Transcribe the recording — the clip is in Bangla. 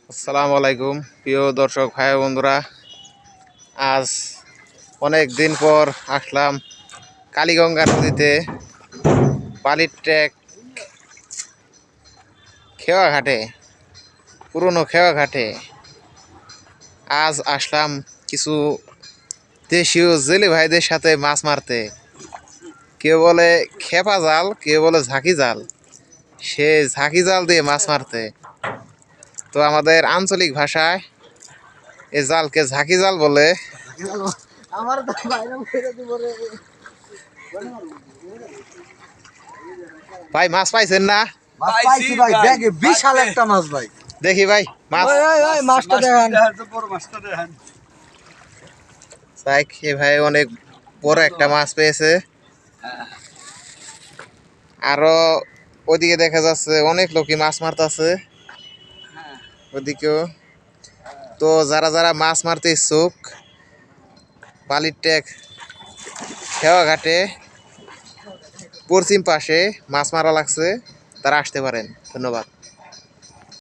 আসসালামু আলাইকুম প্রিয় দর্শক ভাই বন্ধুরা, আজ অনেক দিন পর আসলাম কালীগঙ্গা নদীতে বালির ট্র্যাক খেওয়াঘাটে, পুরনো খেওয়াঘাটে। আজ আসলাম কিছু দেশীয় জেলে ভাইদের সাথে মাছ মারতে। কেউ বলে খেপা জাল, কেউ বলে ঝাঁকি জাল। সে ঝাঁকি জাল দিয়ে মাছ মারতে। তো আমাদের আঞ্চলিক ভাষায় এই জালকে ঝাঁকি জাল বলে। ভাই মাছ পাইছেন না? পাইছি ভাই, দেখে বিশাল একটা মাছ ভাই। দেখি ভাই মাছ। মাছটা দেখেন। এ ভাই অনেক বড় একটা মাছ পেয়েছে। আরো ওইদিকে দেখা যাচ্ছে অনেক লোকই মাছ মারতেছে ওদিকেও। তো যারা যারা মাছ মারতে ইচ্ছুক, বালির ট্যাক খেওয়াঘাটে পশ্চিম পাশে মাছ মারা লাগছে, তারা আসতে পারেন। ধন্যবাদ।